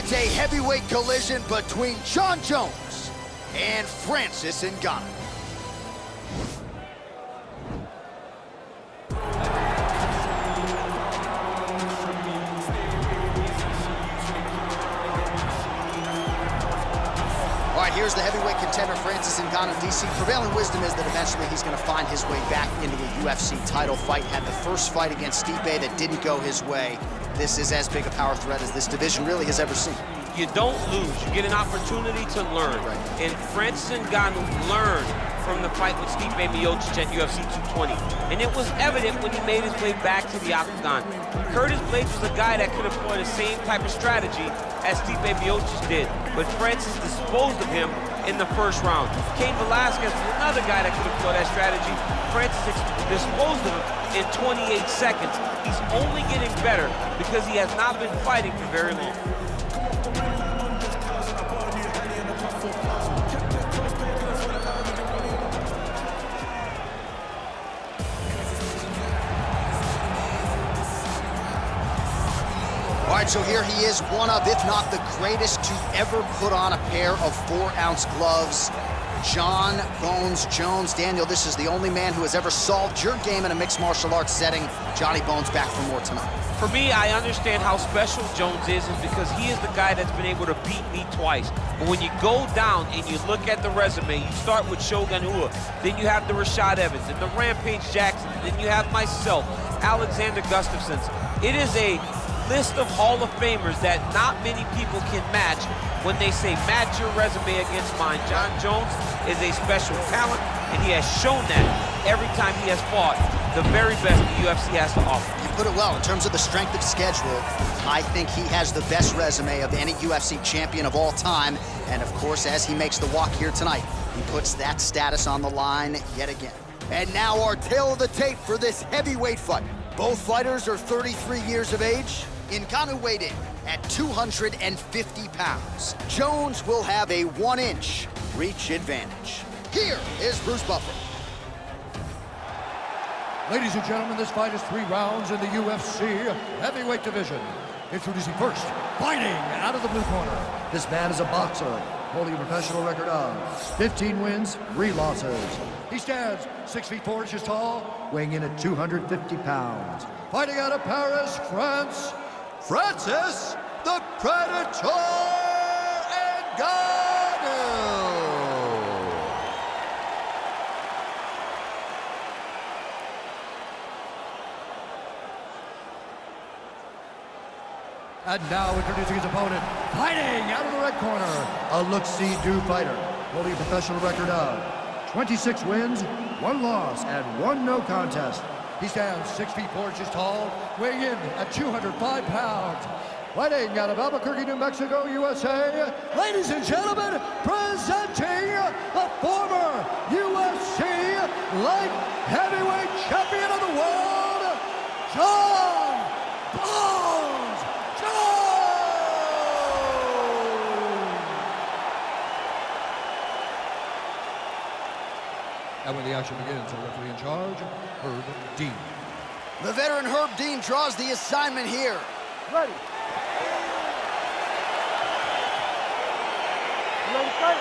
It's a heavyweight collision between Jon Jones and Francis Ngannou. All right, here's the heavyweight contender, Francis Ngannou, DC. Prevailing wisdom is that eventually he's going to find his way back into a UFC title fight. Had the first fight against Stipe that didn't go his way. This is as big a power threat as this division really has ever seen. You don't lose. You get an opportunity to learn. Right. And Francis Ngannou learned from the fight with Stipe Miocic at UFC 220. And it was evident when he made his way back to the octagon. Curtis Blaydes was a guy that could employ the same type of strategy as Stipe Miocic did, but Francis disposed of him in the first round. Cain Velasquez was another guy that could employ that strategy. Francis disposed of him in 28 seconds. He's only getting better because he has not been fighting for very long. All right, so here he is, one of, if not the greatest to ever put on a pair of 4-ounce gloves. Jon Bones Jones. Daniel, this is the only man who has ever solved your game in a mixed martial arts setting. Johnny Bones back for more tonight. For me, I understand how special Jones is because he is the guy that's been able to beat me twice. But when you go down and you look at the resume, you start with Shogun Rua, then you have the Rashad Evans, and the Rampage Jackson, then you have myself, Alexander Gustafsson. It is a list of Hall of Famers that not many people can match when they say match your resume against mine. Jon Jones is a special talent, and he has shown that every time he has fought the very best the UFC has to offer. You put it well. In terms of the strength of schedule, I think he has the best resume of any UFC champion of all time. And of course, as he makes the walk here tonight, he puts that status on the line yet again. And now our tail of the tape for this heavyweight fight. Both fighters are 33 years of age. Ngannou weighed in at 250 pounds. Jones will have a 1-inch reach advantage. Here is Bruce Buffer. Ladies and gentlemen, this fight is 3 rounds in the UFC heavyweight division. Introducing first, fighting out of the blue corner. This man is a boxer, holding a professional record of 15 wins, 3 losses. He stands 6 feet 4 inches tall, weighing in at 250 pounds. Fighting out of Paris, France, Francis the Predator Ngannou. And now introducing his opponent, fighting out of the red corner, a look-see-do fighter, holding a professional record of 26 wins, 1 loss, and 1 no contest. He stands 6 feet 4 inches tall, weighing in at 205 pounds. Fighting out of Albuquerque, New Mexico, USA, ladies and gentlemen, presenting the former UFC light heavyweight champion of the world, Jon Bones Jones! And when the action begins, the referee in charge, Herb Dean. The veteran Herb Dean draws the assignment here. Ready. Ready, fight.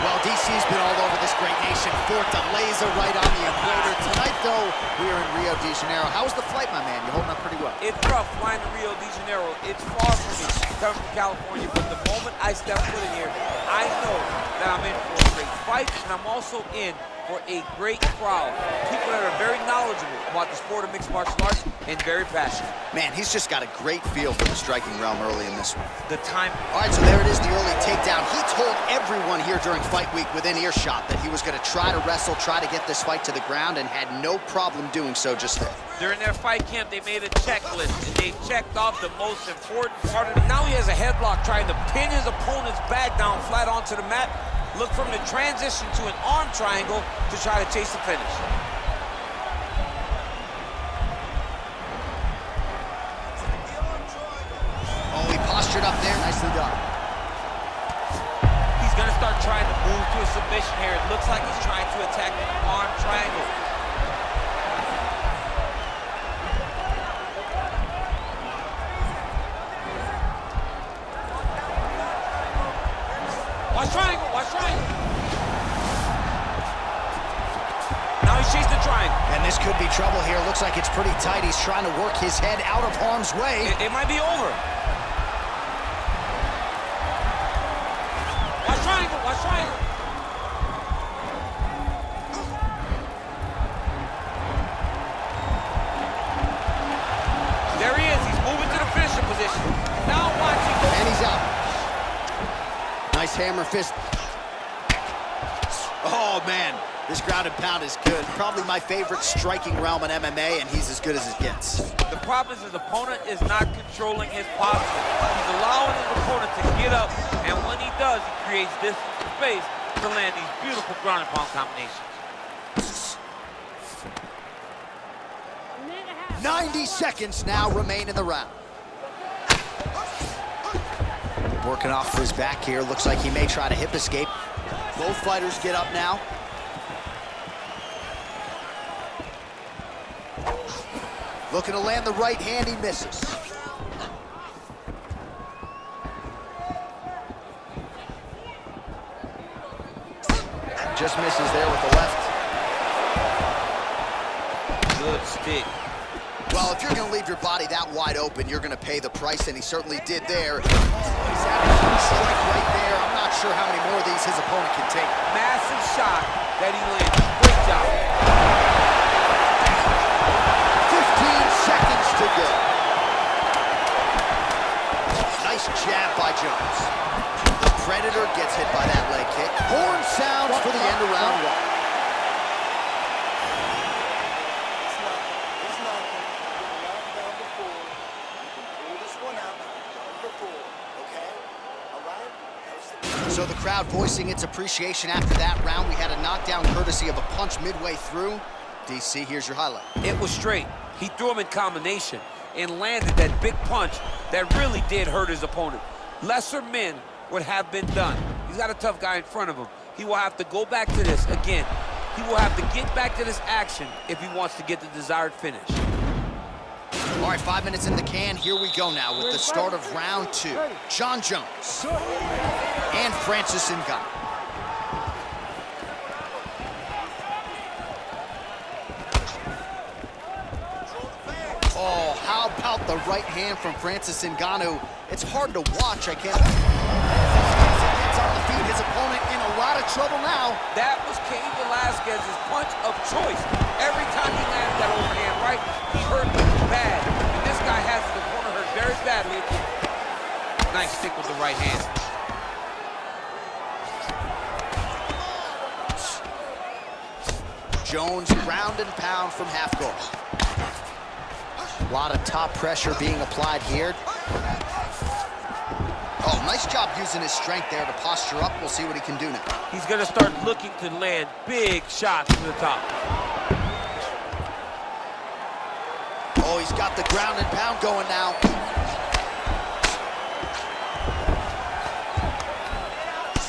Well, DC's been all over this great nation, fort the laser right on the equator. Tonight, though, we are in Rio de Janeiro. How was the flight, my man? You holding up pretty well? It's rough flying to Rio de Janeiro. It's far from me, coming from California, but the moment I step foot in here, I know that I'm in for a great fight, and I'm also in for a great crowd. People that are very knowledgeable about the sport of mixed martial arts and very passionate. Man, he's just got a great feel for the striking realm early in this one. The time. All right, so there it is, the early takedown. He told everyone here during fight week within earshot that he was going to try to wrestle, try to get this fight to the ground, and had no problem doing so just there. During their fight camp, they made a checklist, and they checked off the most important part of it. Now he has a headlock trying to pin his opponent's back down flat onto the mat. Look from the transition to an arm triangle to try to chase the finish. Oh, he postured up there. Nicely done. He's going to start trying to move to a submission here. It looks like he's trying to attack an arm triangle. could be trouble here. Looks like it's pretty tight. He's trying to work his head out of harm's way. It might be over. Watch triangle, watch triangle. There he is. He's moving to the finisher position. Now watch him go. And he's out. Nice hammer fist. Oh, man. This ground and pound is good. Probably my favorite striking realm in MMA, and he's as good as it gets. The problem is his opponent is not controlling his posture. He's allowing his opponent to get up, and when he does, he creates distance and space to land these beautiful ground and pound combinations. 90 seconds now remain in the round. Working off his back here. Looks like he may try to hip escape. Both fighters get up now. Looking to land the right hand, he misses. Just misses there with the left. Good stick. Well, if you're going to leave your body that wide open, you're going to pay the price, and he certainly did there. He's had a huge strike right there. I'm not sure how many more of these his opponent can take. Massive shot that he landed. Great job. 15 seconds to go. Nice jab by Jones. The Predator gets hit by that leg kick. Horn sounds for the end of round one. So the crowd voicing its appreciation after that round. We had a knockdown courtesy of a punch midway through. DC, here's your highlight. It was straight. He threw him in combination and landed that big punch that really did hurt his opponent. Lesser men would have been done. He's got a tough guy in front of him. He will have to go back to this again. He will have to get back to this action if he wants to get the desired finish. All right, 5 minutes in the can. Here we go now with the start of round two. Jon Jones and Francis Ngannou. Oh, how about the right hand from Francis Ngannou? It's hard to watch. I can't. Gets on the feet. His opponent in a lot of trouble now. That was Cain Velasquez's punch of choice. Every time he landed that overhand right, he hurt bad. And this guy has his opponent hurt very badly. Nice stick with the right hand. Jones ground and pound from half guard. A lot of top pressure being applied here. Oh, nice job using his strength there to posture up. We'll see what he can do now. He's going to start looking to land big shots to the top. Oh, he's got the ground and pound going now.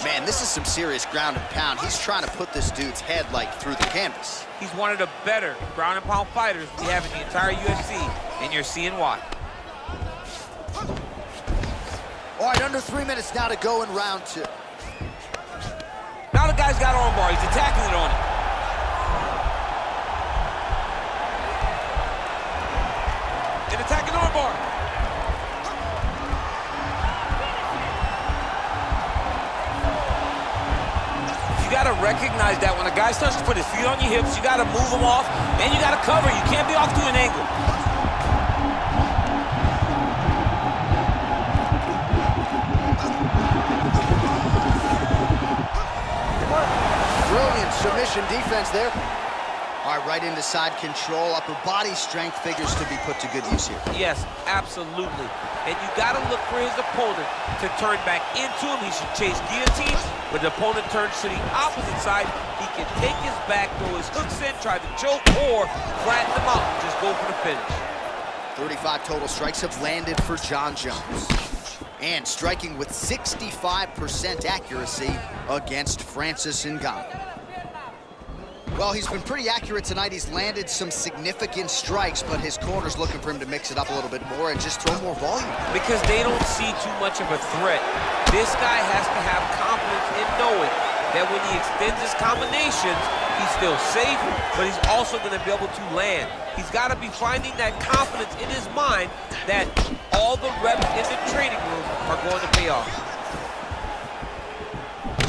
Man, this is some serious ground and pound. He's trying to put this dude's head, like, through the canvas. He's one of the better ground and pound fighters we have in the entire UFC, and you're seeing why. All right, under 3 minutes now to go in round two. Now the guy's got armbar. He's attacking it on it. An attacking armbar. You got to recognize that when a guy starts to put his feet on your hips, you got to move him off, and you got to cover. You can't be off to an angle. Brilliant submission defense there. All right, right into side control. Upper body strength figures to be put to good use here. Yes, absolutely. And you got to look for his opponent to turn back into him. He should chase guillotine. When the opponent turns to the opposite side, he can take his back, throw his hooks in, try to choke, or flatten them out and just go for the finish. 35 total strikes have landed for Jon Jones. And striking with 65% accuracy against Francis Ngannou. Well, he's been pretty accurate tonight. He's landed some significant strikes, but his corner's looking for him to mix it up a little bit more and just throw more volume. Because they don't see too much of a threat. This guy has to have confidence in knowing that when he extends his combinations, he's still safe, but he's also going to be able to land. He's got to be finding that confidence in his mind that all the reps in the training room are going to pay off.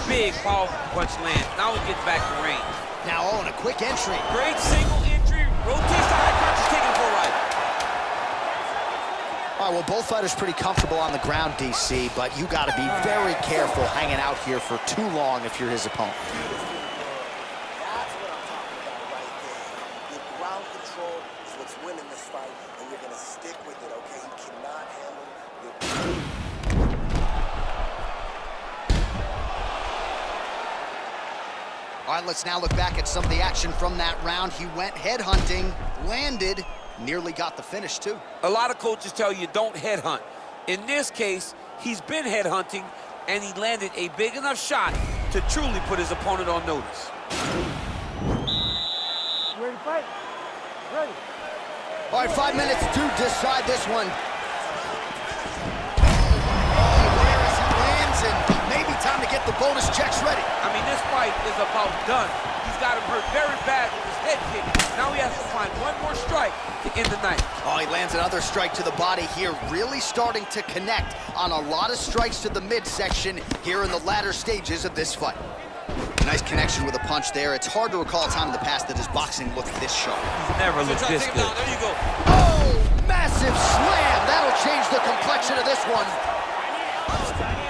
Big, powerful punch lands. Now he gets back to range. Now, and a quick entry. Great single entry, rotates the high punch, taking it for a ride. All right, well, both fighters pretty comfortable on the ground, DC, but you got to be very careful hanging out here for too long if you're his opponent. That's what I'm talking about right there. Your ground control is what's winning this fight, and you're going to stick with it, okay? You cannot handle your... All right, let's now look back at some of the action from that round. He went headhunting, landed, nearly got the finish, too. A lot of coaches tell you don't headhunt. In this case, he's been headhunting, and he landed a big enough shot to truly put his opponent on notice. Ready to fight? Ready. All right, 5 minutes to decide this one. Time to get the bonus checks ready. I mean, this fight is about done. He's got him hurt very bad with his head kick. Now he has to find one more strike to end the night. Oh, he lands another strike to the body here, really starting to connect on a lot of strikes to the midsection here in the latter stages of this fight. Nice connection with a punch there. It's hard to recall a time in the past that his boxing looked this sharp. He's never looked this good. There you go. Oh, massive slam. That'll change the complexion of this one.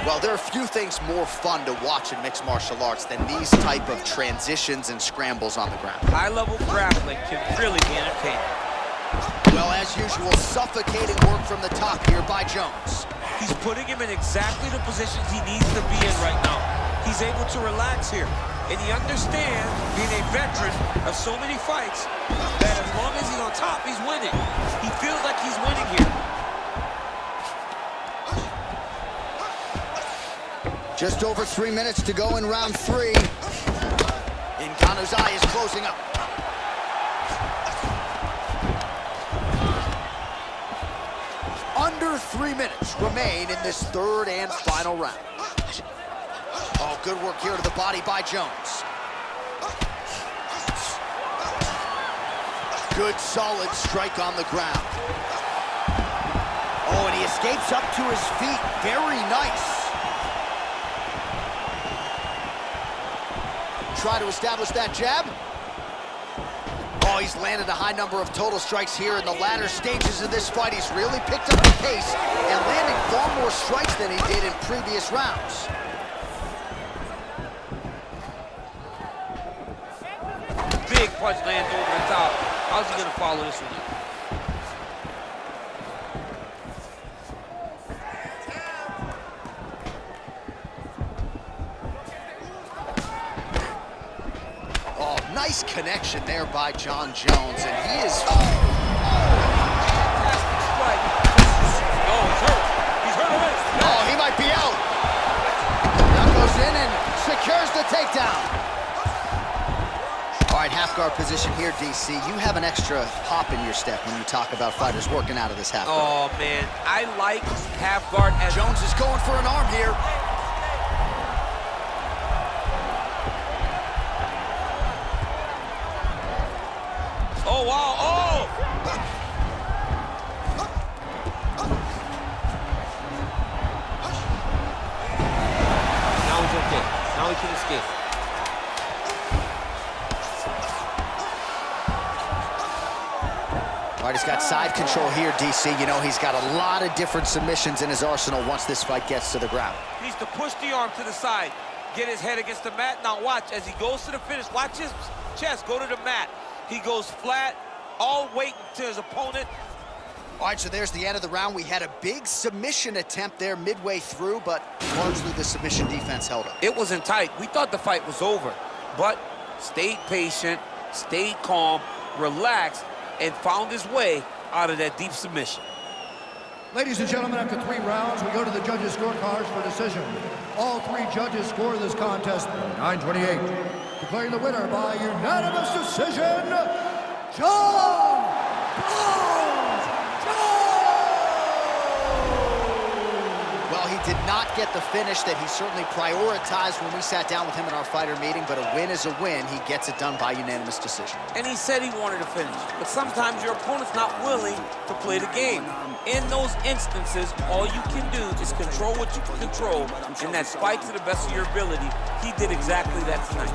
Well, there are few things more fun to watch in mixed martial arts than these type of transitions and scrambles on the ground. High-level grappling can really be entertaining. Well, as usual, suffocating work from the top here by Jones. He's putting him in exactly the positions he needs to be in right now. He's able to relax here, and he understands, being a veteran of so many fights, that as long as he's on top, he's winning. He feels like he's winning here. Just over 3 minutes to go in round 3. Ngannou's eye is closing up. Under 3 minutes remain in this third and final round. Oh, good work here to the body by Jones. Good solid strike on the ground. Oh, and he escapes up to his feet. Very nice. Try to establish that jab. Oh, he's landed a high number of total strikes here in the latter stages of this fight. He's really picked up the pace and landing far more strikes than he did in previous rounds. Big punch lands over the top. How's he going to follow this one up? Nice connection there by John Jones, and he is... Fantastic strike. Oh, he's hurt. He's hurt already. Oh, he might be out. Now goes in and secures the takedown. All right, half guard position here, DC. You have an extra hop in your step when you talk about fighters working out of this half guard. Oh, man. I like half guard as... Jones is going for an arm here. Oh, wow, oh! Now he's okay. Now he can escape. All right, he's got side control here, DC. You know, he's got a lot of different submissions in his arsenal once this fight gets to the ground. He needs to push the arm to the side, get his head against the mat. Now watch, as he goes to the finish, watch his chest go to the mat. He goes flat, all waiting to his opponent. All right, so there's the end of the round. We had a big submission attempt there midway through, but largely the submission defense held up. It wasn't tight. We thought the fight was over, but stayed patient, stayed calm, relaxed, and found his way out of that deep submission. Ladies and gentlemen, after 3 rounds, we go to the judges' scorecards for decision. All 3 judges score this contest 9-28. Declaring the winner by unanimous decision, John Jones! Well, he Did not get the finish that he certainly prioritized when we sat down with him in our fighter meeting, but a win is a win. He gets it done by unanimous decision. And he said he wanted to finish, but sometimes your opponent's not willing to play the game. In those instances, all you can do is control what you can control, and that's fight to the best of your ability. He did exactly that tonight.